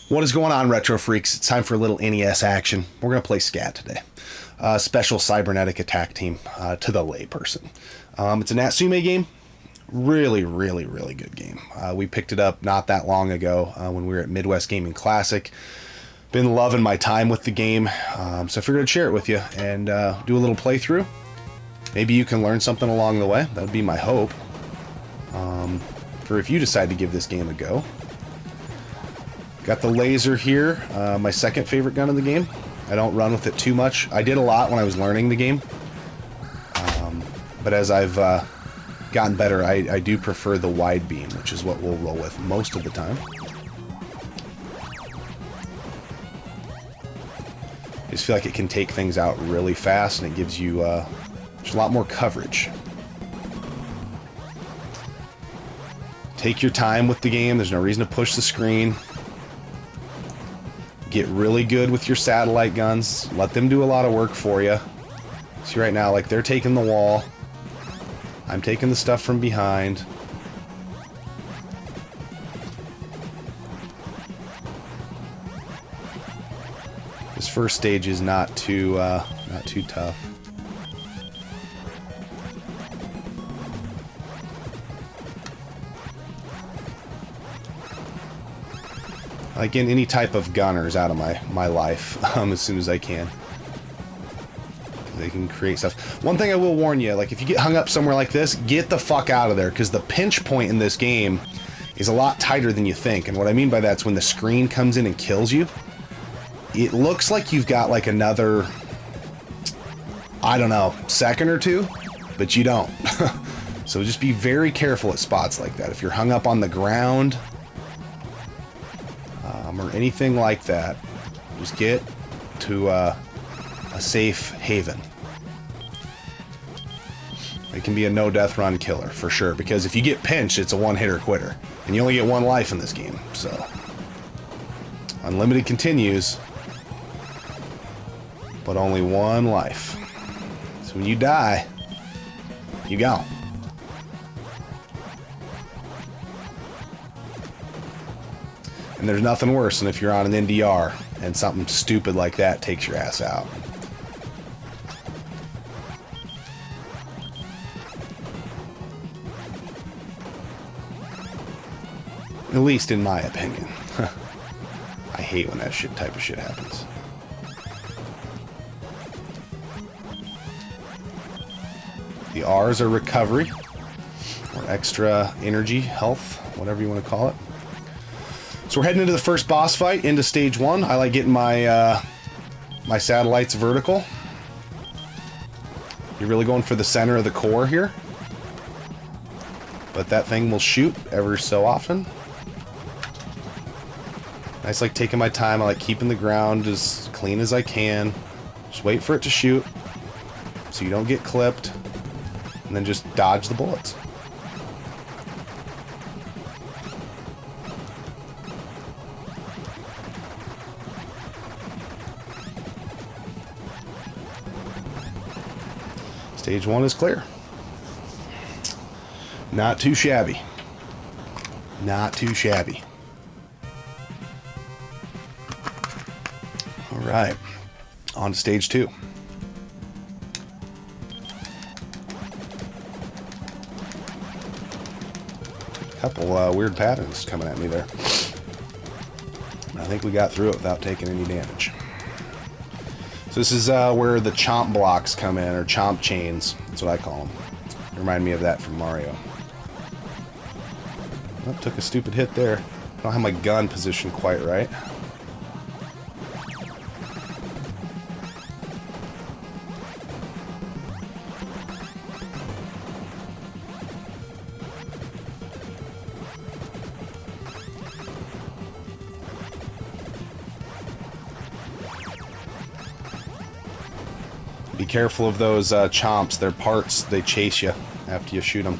What is going on, Retro Freaks? It's time for a little NES action. We're going to play SCAT today. Special Cybernetic Attack Team to the layperson. It's a Natsume game. Really, really, really good game. We picked it up not that long ago when we were at Midwest Gaming Classic. Been loving my time with the game, so I figured I'd share it with you and do a little playthrough. Maybe you can learn something along the way. That would be my hope. For if you decide to give this game a go. Got the laser here, my second favorite gun in the game. I don't run with it too much. I did a lot when I was learning the game. But as I've gotten better, I do prefer the wide beam, which is what we'll roll with most of the time. I just feel like it can take things out really fast, and it gives you just a lot more coverage. Take your time with the game. There's no reason to push the screen. Get really good with your satellite guns. Let them do a lot of work for you. See right now, like, they're taking the wall. I'm taking the stuff from behind. This first stage is not too tough. I get any type of gunners out of my life as soon as I can. They can create stuff. One thing I will warn you, like, if you get hung up somewhere like this, get the fuck out of there, because the pinch point in this game is a lot tighter than you think. And what I mean by that is when the screen comes in and kills you, it looks like you've got like another, I don't know, second or two, but you don't. So just be very careful at spots like that. If you're hung up on the ground or anything like that, just get to a safe haven. It can be a no-death run killer, for sure, because if you get pinched, it's a one-hitter quitter. And you only get one life in this game, so... Unlimited continues, but only one life. So when you die, you go. And there's nothing worse than if you're on an NDR and something stupid like that takes your ass out. At least in my opinion. I hate when that type of shit happens. The R's are recovery, or extra energy, health, whatever you want to call it. So we're heading into the first boss fight, into stage 1. I like getting my my satellites vertical. You're really going for the center of the core here. But that thing will shoot ever so often. I just like taking my time. I like keeping the ground as clean as I can. Just wait for it to shoot so you don't get clipped. And then just dodge the bullets. Stage 1 is clear. Not too shabby. Not too shabby. Alright. On to stage 2. Couple weird patterns coming at me there. I think we got through it without taking any damage. So this is where the chomp blocks come in, or chomp chains. That's what I call them. Remind me of that from Mario. Oh, took a stupid hit there. I don't have my gun positioned quite right. Be careful of those chomps. They're parts. They chase you after you shoot them.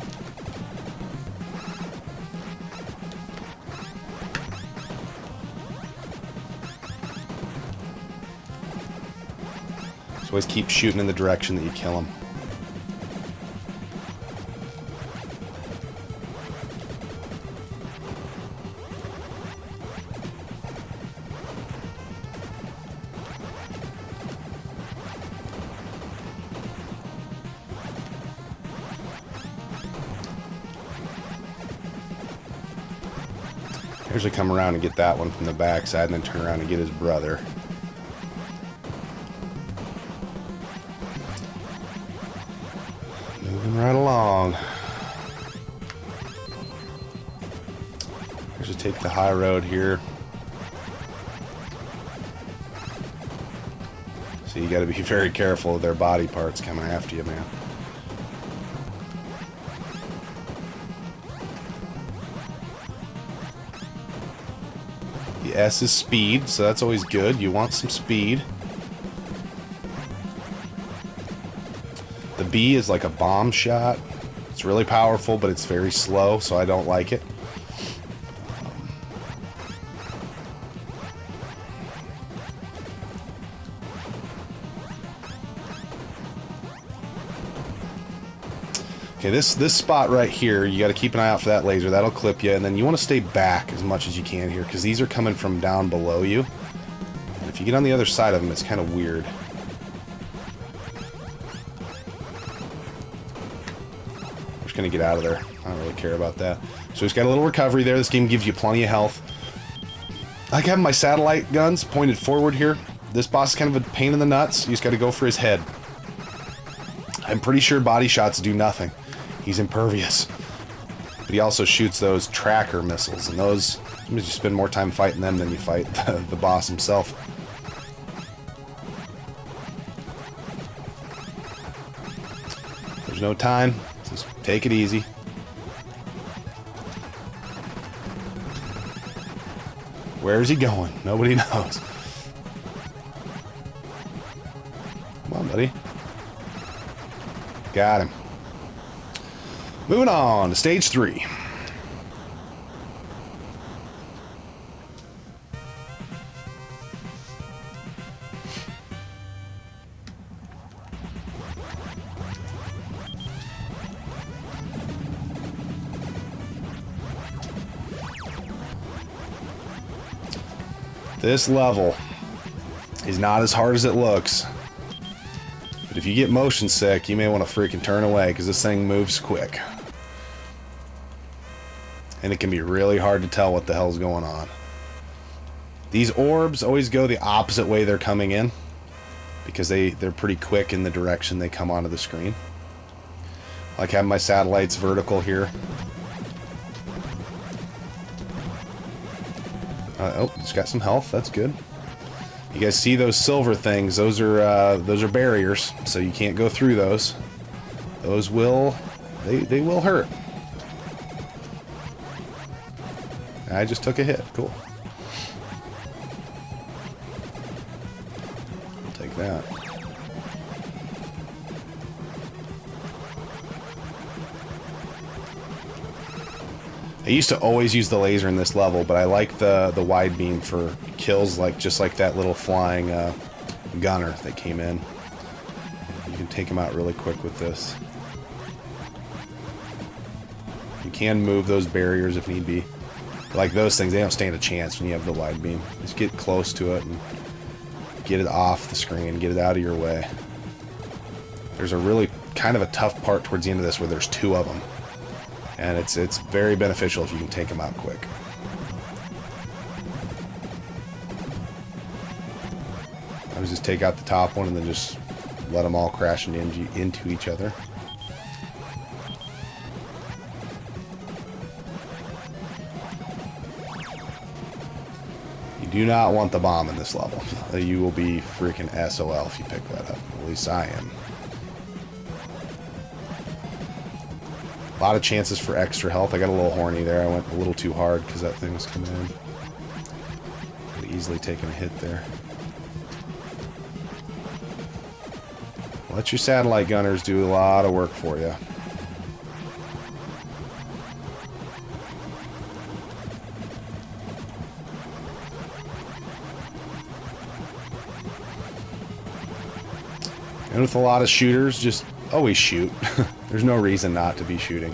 So always keep shooting in the direction that you kill them. usually come around and get that one from the backside and then turn around and get his brother. Moving right along. Here's to take the high road here. So you got to be very careful of their body parts coming after you, man. The S is speed, so that's always good. You want some speed. The B is like a bomb shot. It's really powerful, but it's very slow, so I don't like it. Okay, this spot right here, you got to keep an eye out for that laser. That'll clip you, and then you want to stay back as much as you can here, because these are coming from down below you. And if you get on the other side of them, it's kind of weird. I'm just going to get out of there. I don't really care about that. So he's got a little recovery there. This game gives you plenty of health. I like having my satellite guns pointed forward here. This boss is kind of a pain in the nuts. You just got to go for his head. I'm pretty sure body shots do nothing. He's impervious. But he also shoots those tracker missiles, and those, you spend more time fighting them than you fight the boss himself. There's no time. Just take it easy. Where's he going? Nobody knows. Come on, buddy. Got him. Moving on to stage 3. This level is not as hard as it looks. But if you get motion sick, you may want to freaking turn away, because this thing moves quick. And it can be really hard to tell what the hell's going on. These orbs always go the opposite way they're coming in, because they're pretty quick in the direction they come onto the screen. I like having my satellites vertical here. Oh, it's got some health. That's good. You guys see those silver things? Those are barriers, so you can't go through those. Those will, they will hurt. I just took a hit. Cool. I'll take that. I used to always use the laser in this level, but I like the wide beam for kills, like just like that little flying gunner that came in. You can take him out really quick with this. You can move those barriers if need be. Like those things, they don't stand a chance when you have the wide beam. Just get close to it and get it off the screen, get it out of your way. There's a really kind of a tough part towards the end of this where there's 2 of them. And it's very beneficial if you can take them out quick. I would just take out the top one and then just let them all crash into each other. You do not want the bomb in this level. You will be freaking SOL if you pick that up. At least I am. A lot of chances for extra health. I got a little horny there. I went a little too hard because that thing was coming in. Could have easily taken a hit there. Let your satellite gunners do a lot of work for you. And with a lot of shooters, just always shoot. There's no reason not to be shooting.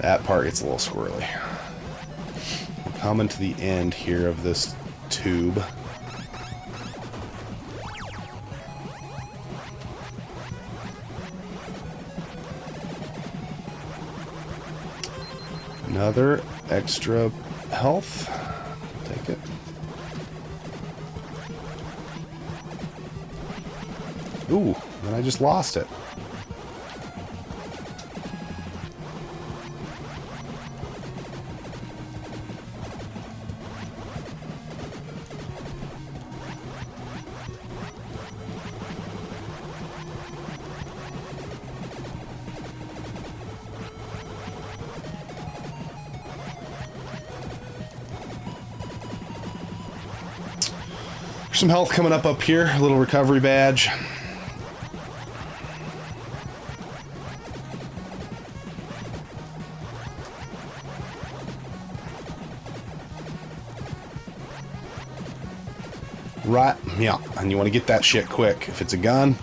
That part gets a little squirrely. We're coming to the end here of this tube. Another extra health. Take it. Ooh, and I just lost it. Some health coming up here, a little recovery badge. Right, yeah, and you want to get that shit quick. If it's a gun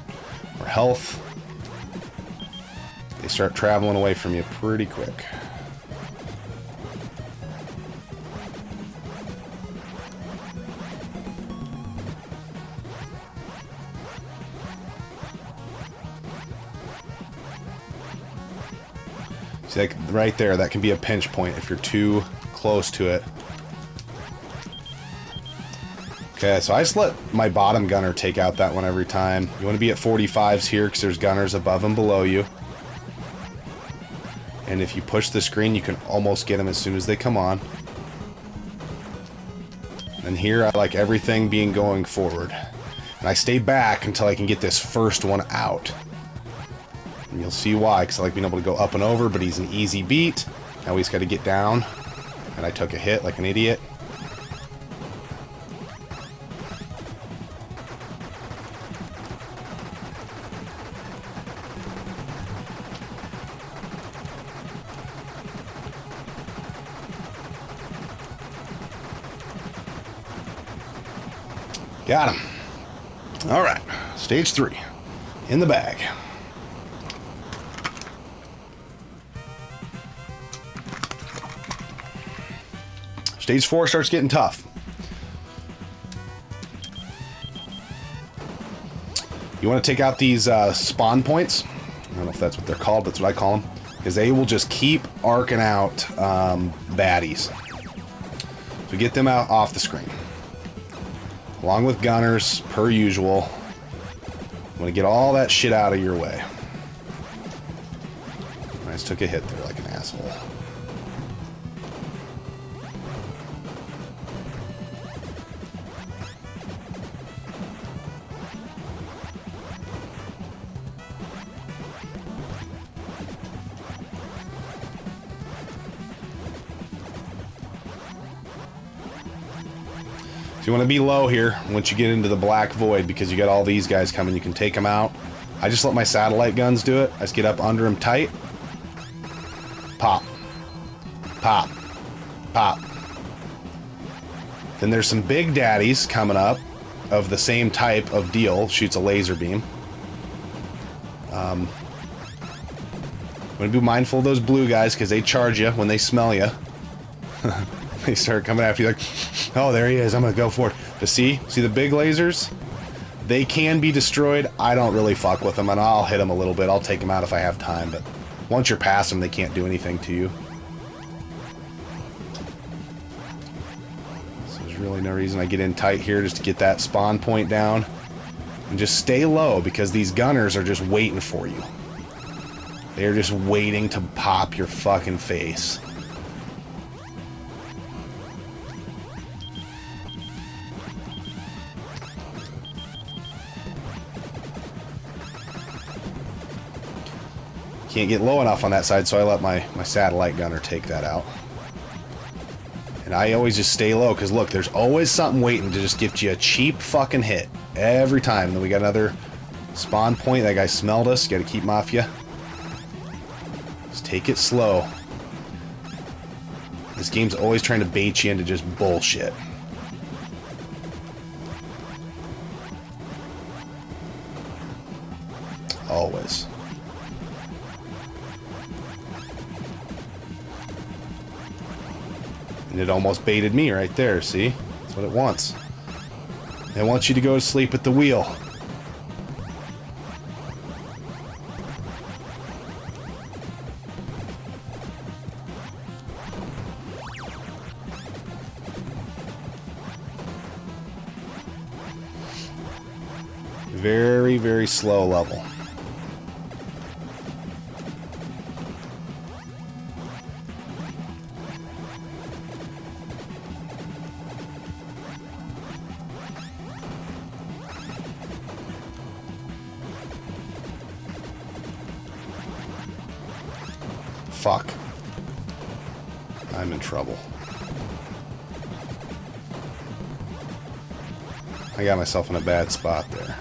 or health, they start traveling away from you pretty quick. See, like right there, that can be a pinch point if you're too close to it. Okay, so I just let my bottom gunner take out that one every time. You want to be at 45s here because there's gunners above and below you. And if you push the screen, you can almost get them as soon as they come on. And here, I like everything being going forward. And I stay back until I can get this first one out. And you'll see why, because I like being able to go up and over, but he's an easy beat. Now he's got to get down. And I took a hit like an idiot. Got him. All right, stage 3 in the bag. Stage 4 starts getting tough. You want to take out these spawn points. I don't know if that's what they're called, but that's what I call them, because they will just keep arcing out baddies. So get them out off the screen. Along with gunners, per usual. I'm gonna get all that shit out of your way. I just took a hit there like an asshole. You want to be low here once you get into the black void, because you got all these guys coming. You can take them out. I just let my satellite guns do it. I just get up under them tight. Pop. Pop. Pop. Then there's some big daddies coming up of the same type of deal. Shoots a laser beam. I'm going to be mindful of those blue guys because they charge you when they smell you. They start coming after you like, oh, there he is, I'm gonna go for it. But see the big lasers? They can be destroyed. I don't really fuck with them, and I'll hit them a little bit. I'll take them out if I have time, but once you're past them, they can't do anything to you. So there's really no reason I get in tight here just to get that spawn point down. And just stay low, because these gunners are just waiting for you. They're just waiting to pop your fucking face. Can't get low enough on that side, so I let my satellite gunner take that out. And I always just stay low, because look, there's always something waiting to just give you a cheap fucking hit. Every time. And then we got another spawn point. That guy smelled us. Got to keep him off you. Just take it slow. This game's always trying to bait you into just bullshit. Always. And it almost baited me right there, see? That's what it wants. It wants you to go to sleep at the wheel. Very, very slow level. Fuck. I'm in trouble. I got myself in a bad spot there.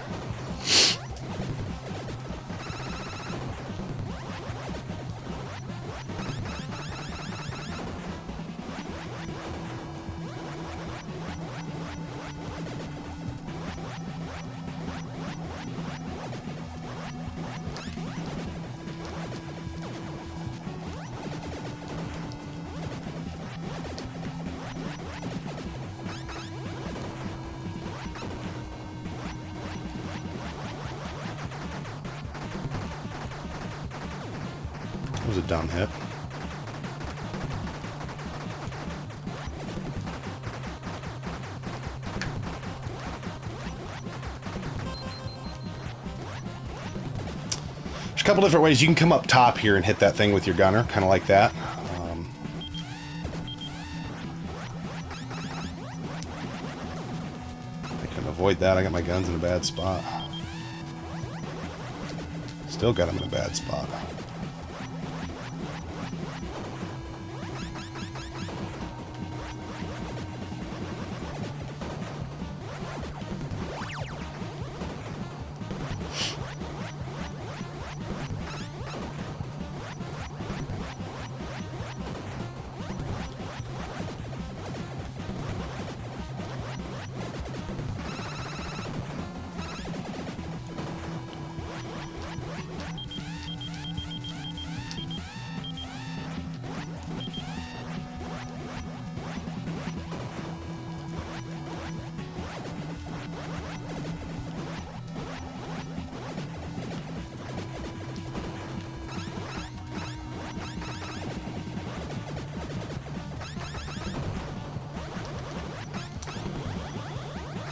That was a dumb hit. There's a couple different ways you can come up top here and hit that thing with your gunner, kind of like that. I couldn't avoid that. I got my guns in a bad spot. Still got them in a bad spot.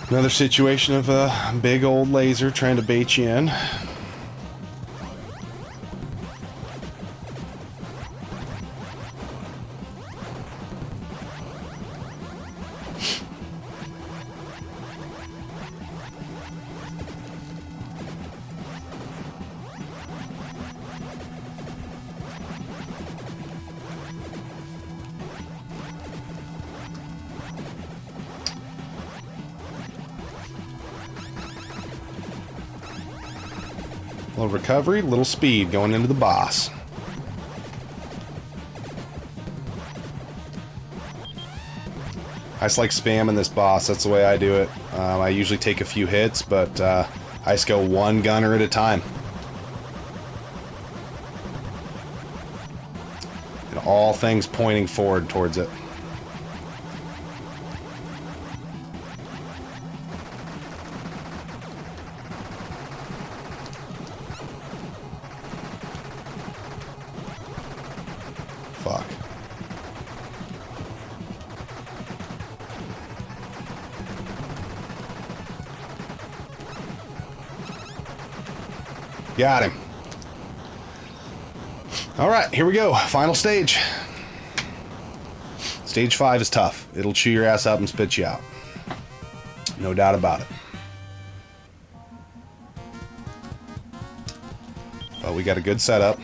Another situation of a big old laser trying to bait you in. A little recovery, little speed going into the boss. I just like spamming this boss. That's the way I do it. I usually take a few hits, but I just go one gunner at a time. And all things pointing forward towards it. Fuck. Got him. Alright, here we go. Final stage. Stage 5 is tough. It'll chew your ass up and spit you out. No doubt about it. But we got a good setup.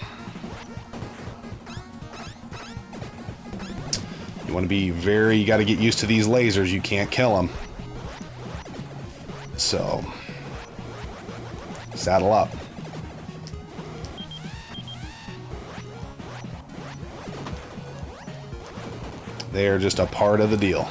You want to be very... You got to get used to these lasers. You can't kill them. So... saddle up. They are just a part of the deal.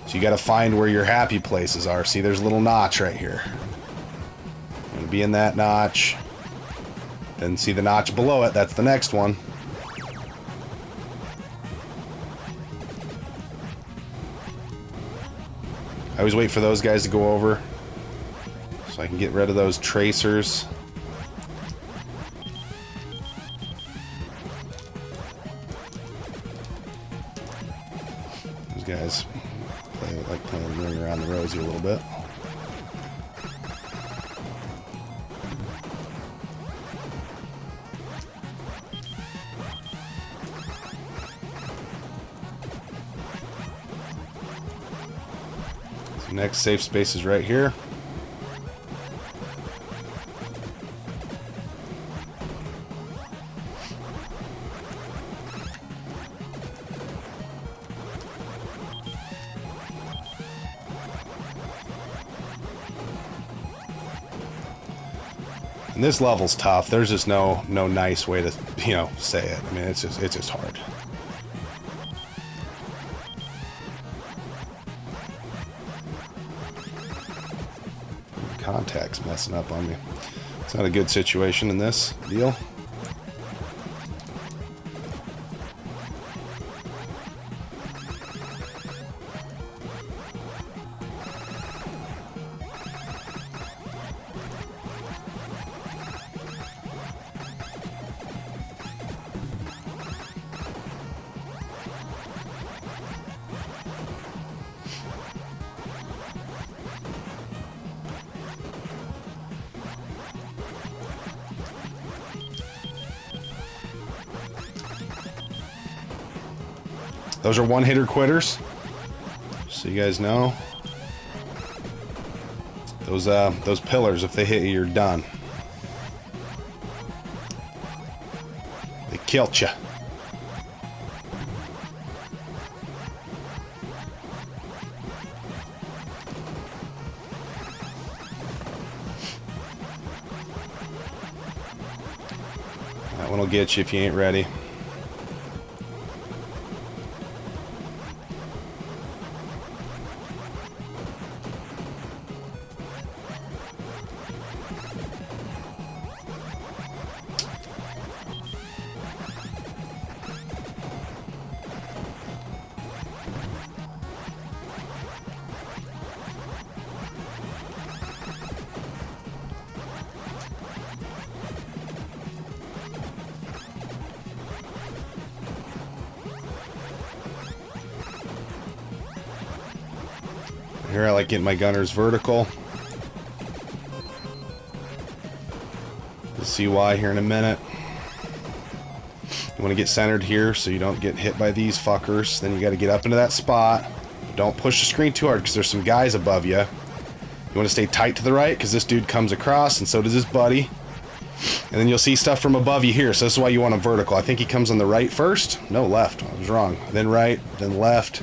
So you got to find where your happy places are. See, there's a little notch right here. I'm going to be in that notch. Then see the notch below it. That's the next one. I always wait for those guys to go over so I can get rid of those tracers. Those guys like playing ring around the rosy a little bit. So next safe space is right here. And this level's tough. There's just no nice way to, you know, say it. I mean, it's just hard. Contact's messing up on me. It's not a good situation in this deal. Those are one-hitter quitters, so you guys know. Those pillars, if they hit you, you're done. They killed you. That one will get you if you ain't ready. Here I like getting my gunners vertical. You'll see why here in a minute. You want to get centered here so you don't get hit by these fuckers. Then you got to get up into that spot. Don't push the screen too hard because there's some guys above you. You want to stay tight to the right because this dude comes across and so does his buddy. And then you'll see stuff from above you here. So this is why you want them vertical. I think he comes on the right first. No, left. I was wrong. Then right, then left.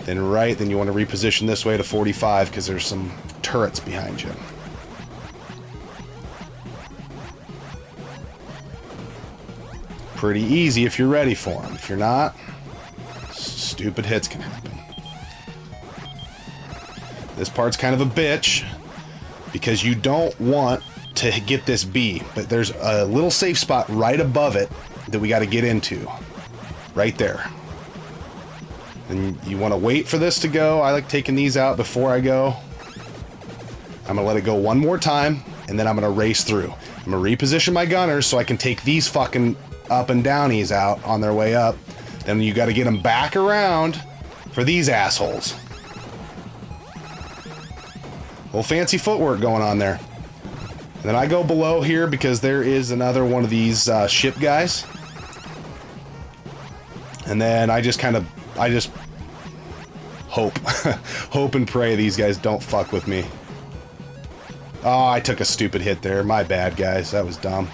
Then right, then you want to reposition this way to 45 because there's some turrets behind you. Pretty easy if you're ready for them. If you're not, stupid hits can happen. This part's kind of a bitch because you don't want to get this B, but there's a little safe spot right above it that we got to get into. Right there. And you want to wait for this to go. I like taking these out before I go. I'm going to let it go one more time, and then I'm going to race through. I'm going to reposition my gunners so I can take these fucking up and downies out on their way up. Then you got to get them back around for these assholes. Little fancy footwork going on there. And then I go below here because there is another one of these ship guys. And then I just hope. Hope and pray these guys don't fuck with me. Oh, I took a stupid hit there. My bad, guys. That was dumb.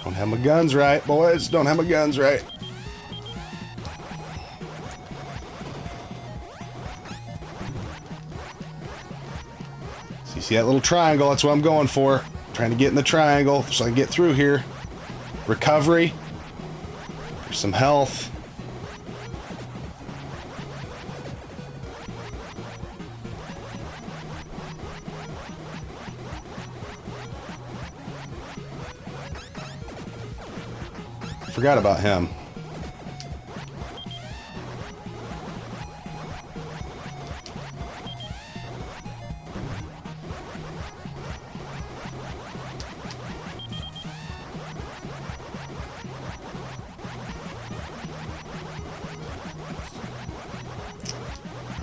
Don't have my guns right, boys. Don't have my guns right. So you see that little triangle? That's what I'm going for. Trying to get in the triangle so I can get through here. Recovery. There's some health. Forgot about him.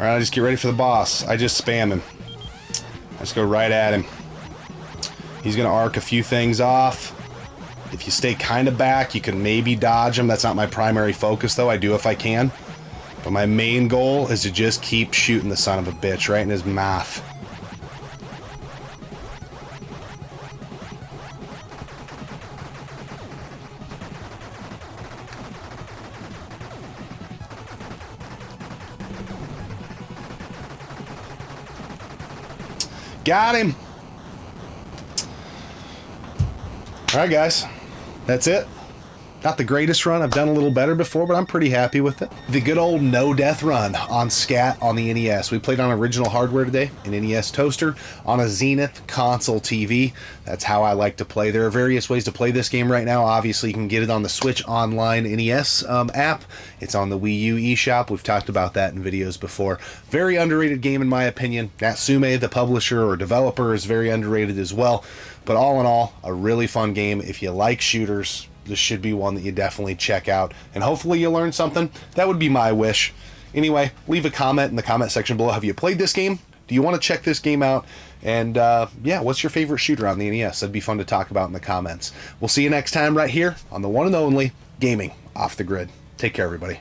Alright, I just get ready for the boss. I just spam him. I just go right at him. He's going to arc a few things off. If you stay kind of back, you can maybe dodge him. That's not my primary focus, though. I do if I can. But my main goal is to just keep shooting the son of a bitch right in his mouth. Got him! Alright, guys. That's it. Not the greatest run. I've done a little better before, but I'm pretty happy with it. The good old no-death run on SCAT on the NES. We played on original hardware today, an NES toaster, on a Zenith console TV. That's how I like to play. There are various ways to play this game right now. Obviously, you can get it on the Switch Online NES app. It's on the Wii U eShop. We've talked about that in videos before. Very underrated game, in my opinion. Natsume, the publisher or developer, is very underrated as well. But all in all, a really fun game. If you like shooters, this should be one that you definitely check out, and hopefully you learn something. That would be my wish. Anyway, leave a comment in the comment section below. Have you played this game? Do you want to check this game out? And yeah, what's your favorite shooter on the NES? That'd be fun to talk about in the comments. We'll see you next time right here on the one and only Gaming Off the Grid. Take care, everybody.